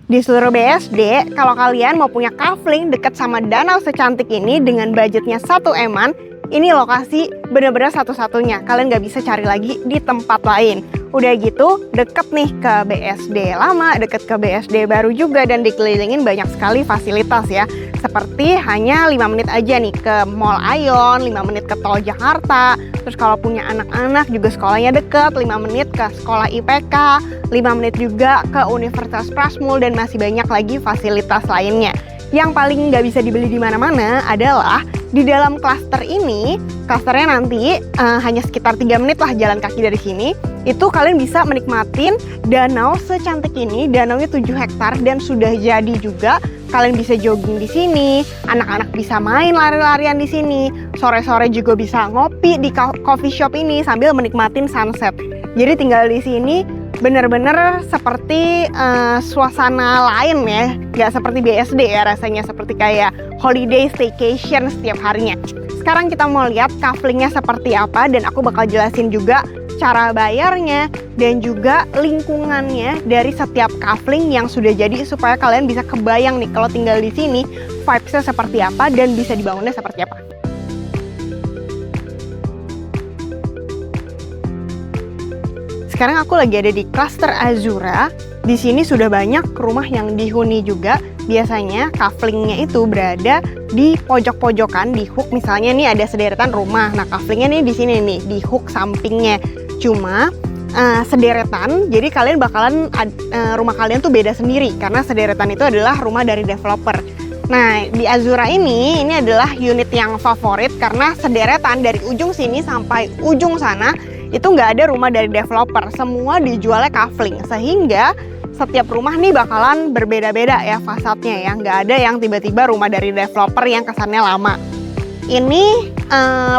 Di seluruh BSD, kalau kalian mau punya kafling dekat sama danau secantik ini dengan budgetnya 1 eman, ini lokasi bener-bener satu-satunya. Kalian nggak bisa cari lagi di tempat lain. Udah gitu, deket nih ke BSD lama, deket ke BSD baru juga, dan dikelilingin banyak sekali fasilitas ya. Seperti hanya 5 menit aja nih ke Mall Aeon, 5 menit ke Tol Jakarta. Terus kalau punya anak-anak juga sekolahnya deket, 5 menit ke sekolah IPK, 5 menit juga ke Universitas Prasmul, dan masih banyak lagi fasilitas lainnya. Yang paling nggak bisa dibeli di mana-mana adalah di dalam klaster ini. Klasternya nanti hanya sekitar 3 menit lah jalan kaki dari sini. Itu kalian bisa menikmatin danau secantik ini. Danaunya 7 hektar dan sudah jadi juga. Kalian bisa jogging di sini, anak-anak bisa main lari-larian di sini. Sore-sore juga bisa ngopi di coffee shop ini sambil menikmatin sunset. Jadi tinggal di sini bener-bener seperti suasana lain ya, nggak seperti BSD ya, rasanya seperti kayak holiday staycation setiap harinya. Sekarang kita mau lihat kaflingnya seperti apa, dan aku bakal jelasin juga cara bayarnya dan juga lingkungannya dari setiap kafling yang sudah jadi, supaya kalian bisa kebayang nih kalau tinggal di sini vibes-nya seperti apa dan bisa dibangunnya seperti apa. Sekarang aku lagi ada di klaster Azura. Di sini sudah banyak rumah yang dihuni juga. Biasanya kaflingnya itu berada di pojok-pojokan, di hook. Misalnya nih ada sederetan rumah. Nah, kaflingnya nih di sini nih, di hook sampingnya. Cuma sederetan, jadi kalian bakalan rumah kalian tuh beda sendiri karena sederetan itu adalah rumah dari developer. Nah, di Azura ini adalah unit yang favorit karena sederetan dari ujung sini sampai ujung sana itu nggak ada rumah dari developer, semua dijualnya kafling, sehingga setiap rumah nih bakalan berbeda-beda ya fasadnya ya, nggak ada yang tiba-tiba rumah dari developer yang kesannya lama. Ini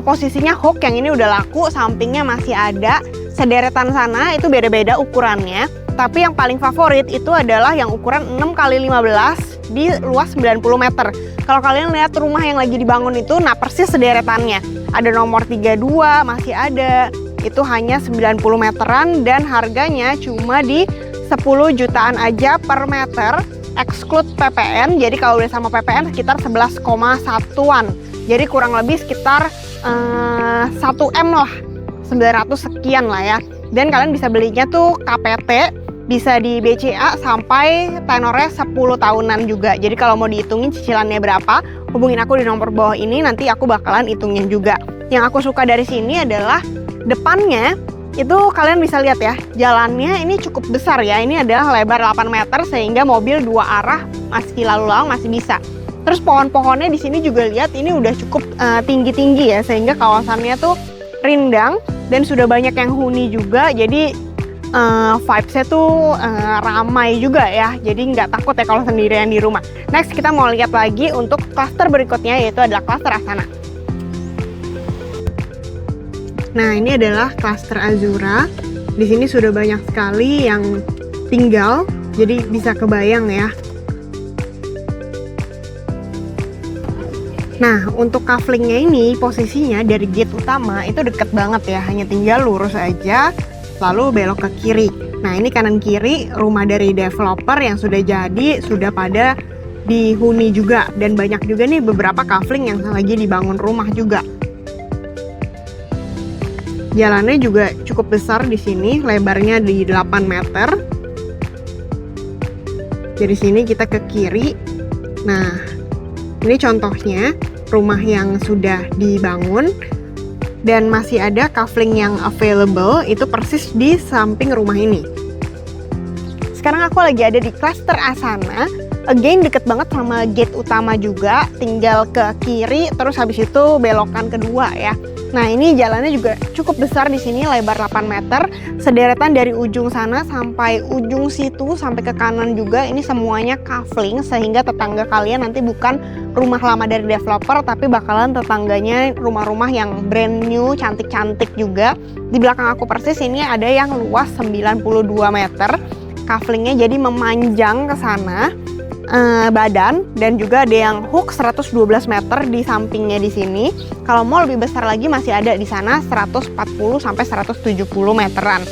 posisinya hook, yang ini udah laku, sampingnya masih ada, sederetan sana itu beda-beda ukurannya, tapi yang paling favorit itu adalah yang ukuran 6x15 di luas 90 meter. Kalau kalian lihat rumah yang lagi dibangun itu, nah persis sederetannya, ada nomor 32 masih ada. Itu hanya 90 meteran dan harganya cuma di 10 jutaan aja per meter, exclude PPN. Jadi kalau udah sama PPN sekitar 11,1-an. Jadi kurang lebih sekitar 1M lah, 900 sekian lah ya. Dan kalian bisa belinya tuh KPT, bisa di BCA sampai tenornya 10 tahunan juga. Jadi kalau mau dihitungin cicilannya berapa, hubungin aku di nomor bawah ini, nanti aku bakalan hitungin juga. Yang aku suka dari sini adalah depannya itu kalian bisa lihat ya, jalannya ini cukup besar ya. Ini adalah lebar 8 meter sehingga mobil 2 arah masih lalu lalang masih bisa. Terus pohon-pohonnya di sini juga lihat ini udah cukup tinggi-tinggi ya, sehingga kawasannya tuh rindang dan sudah banyak yang huni juga. Jadi vibes-nya tuh ramai juga ya. Jadi nggak takut ya kalau sendirian di rumah. Next kita mau lihat lagi untuk klaster berikutnya, yaitu adalah klaster Asana. Nah, ini adalah klaster Azura. Di sini sudah banyak sekali yang tinggal, jadi bisa kebayang ya. Nah, untuk kaflingnya ini posisinya dari gate utama itu deket banget ya, hanya tinggal lurus aja, lalu belok ke kiri. Nah, ini kanan kiri rumah dari developer yang sudah jadi, sudah pada dihuni juga, dan banyak juga nih beberapa kafling yang lagi dibangun rumah juga. Jalannya juga cukup besar di sini, lebarnya di 8 meter. Dari sini kita ke kiri. Nah, ini contohnya rumah yang sudah dibangun dan masih ada kafling yang available, itu persis di samping rumah ini. Sekarang aku lagi ada di klaster Asana. Again, deket banget sama gate utama juga, tinggal ke kiri, terus habis itu belokan kedua ya. Nah, ini jalannya juga cukup besar di sini, lebar 8 meter, sederetan dari ujung sana sampai ujung situ, sampai ke kanan juga. Ini semuanya kafling, sehingga tetangga kalian nanti bukan rumah lama dari developer, tapi bakalan tetangganya rumah-rumah yang brand new, cantik-cantik juga. Di belakang aku persis ini ada yang luas 92 meter, kaflingnya jadi memanjang ke sana. Badan, dan juga ada yang hook 112 meter di sampingnya di sini. Kalau mau lebih besar lagi masih ada di sana 140 sampai 170 meteran.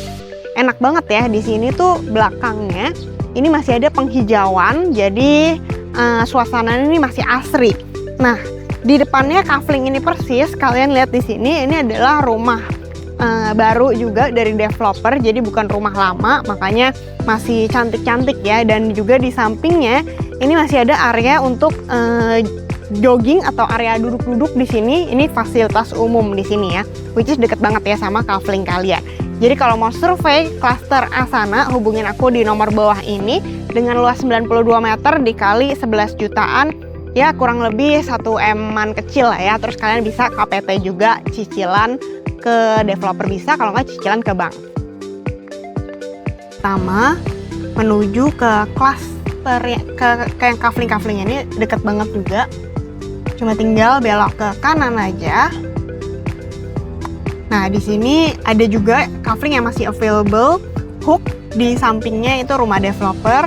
Enak banget ya di sini tuh belakangnya ini masih ada penghijauan, jadi suasananya ini masih asri. Nah, di depannya kafling ini persis, kalian lihat di sini, ini adalah rumah baru juga dari developer, jadi bukan rumah lama, makanya masih cantik-cantik ya. Dan juga di sampingnya ini masih ada area untuk jogging atau area duduk-duduk di sini. Ini fasilitas umum di sini ya, which is deket banget ya sama kafling kalian. Jadi kalau mau survei klaster Asana, hubungin aku di nomor bawah ini dengan luas 92 meter dikali 11 jutaan. Ya kurang lebih 1 M-an kecil lah ya. Terus kalian bisa KPT juga, cicilan ke developer bisa, kalau nggak cicilan ke bank. Pertama, menuju ke klaster ke yang kafling-kafling ini deket banget juga. Cuma tinggal belok ke kanan aja. Nah, di sini ada juga kafling yang masih available. Hook di sampingnya itu rumah developer.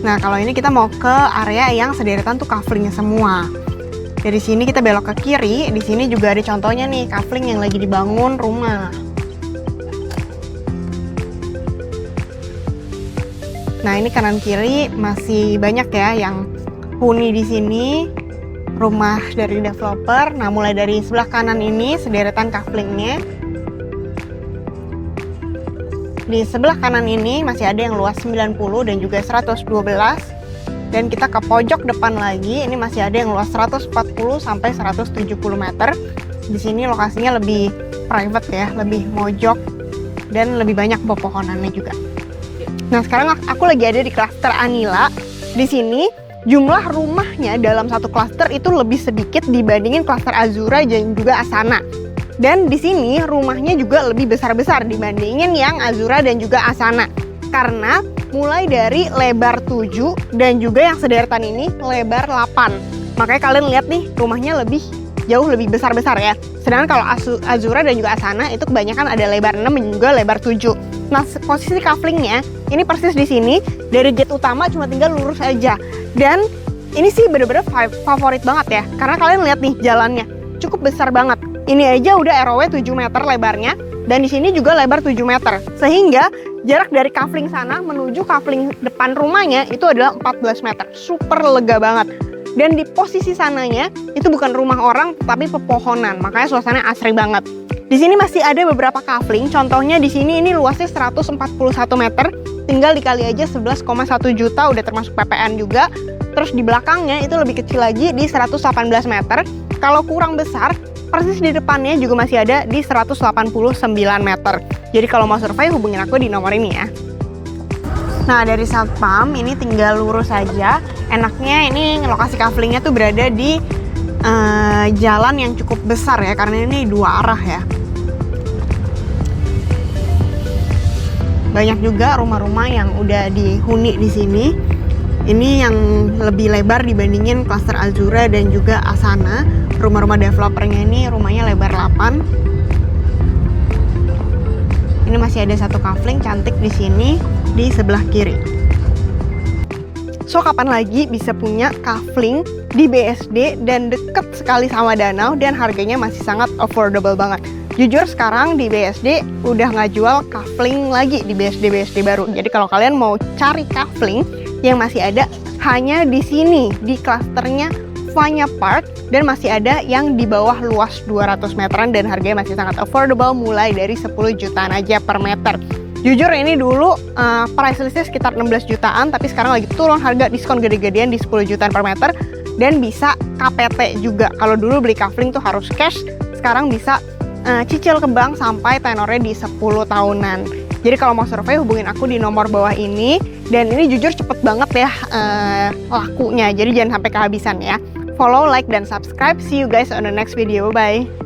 Nah, kalau ini kita mau ke area yang sederetan tuh kaflingnya semua. Dari sini kita belok ke kiri. Di sini juga ada contohnya nih, kafling yang lagi dibangun rumah. Nah, ini kanan kiri masih banyak ya yang huni di sini. Rumah dari developer. Nah, mulai dari sebelah kanan ini sederetan kaflingnya. Di sebelah kanan ini masih ada yang luas 90 dan juga 112. Dan kita ke pojok depan lagi, ini masih ada yang luas 140 sampai 170 meter. Di sini lokasinya lebih private ya, lebih mojok dan lebih banyak pepohonannya juga. Nah, sekarang aku lagi ada di klaster Anila. Di sini jumlah rumahnya dalam satu klaster itu lebih sedikit dibandingin klaster Azura dan juga Asana. Dan di sini rumahnya juga lebih besar-besar dibandingin yang Azura dan juga Asana. Karena mulai dari lebar 7 dan juga yang sederetan ini lebar 8. Makanya kalian lihat nih, rumahnya jauh lebih besar-besar ya. Sedangkan kalau Azura dan juga Asana itu kebanyakan ada lebar 6 dan juga lebar 7. Nah, posisi kaflingnya ini persis di sini. Dari gate utama cuma tinggal lurus aja. Dan ini sih bener-bener favorit banget ya. Karena kalian lihat nih jalannya cukup besar banget. Ini aja udah ROW 7 meter lebarnya, dan di sini juga lebar 7 meter. Sehingga jarak dari kafling sana menuju kafling depan rumahnya itu adalah 14 meter. Super lega banget. Dan di posisi sananya itu bukan rumah orang tapi pepohonan, makanya suasananya asri banget. Di sini masih ada beberapa kafling, contohnya di sini ini luasnya 141 meter, tinggal dikali aja 11,1 juta udah termasuk PPN juga. Terus di belakangnya itu lebih kecil lagi di 118 meter. Kalau kurang besar, persis di depannya juga masih ada di 189 meter. Jadi kalau mau survei hubungin aku di nomor ini ya. Nah, dari Satpam ini tinggal lurus aja. Enaknya ini lokasi kaflingnya tuh berada di jalan yang cukup besar ya, karena ini 2 arah ya. Banyak juga rumah-rumah yang udah dihuni di sini. Ini yang lebih lebar dibandingin klaster Azura dan juga Asana. Rumah-rumah developernya ini rumahnya lebar 8. Ini masih ada satu kafling cantik di sini di sebelah kiri. So, kapan lagi bisa punya kafling di BSD dan deket sekali sama danau dan harganya masih sangat affordable banget. Jujur sekarang di BSD udah nggak jual kafling lagi di BSD baru. Jadi kalau kalian mau cari kafling yang masih ada hanya di sini di klasternya Vanya Park, dan masih ada yang di bawah luas 200 meteran dan harganya masih sangat affordable mulai dari 10 jutaan aja per meter. Jujur ini dulu price listnya sekitar 16 jutaan, tapi sekarang lagi turun harga, diskon gede-gedean di 10 jutaan per meter dan bisa KPT juga. Kalau dulu beli kafling tuh harus cash, sekarang bisa cicil ke bank sampai tenornya di 10 tahunan. Jadi kalau mau survei hubungin aku di nomor bawah ini. Dan ini jujur cepet banget ya lakunya, jadi jangan sampai kehabisan ya. Follow, like, dan subscribe. See you guys on the next video. Bye.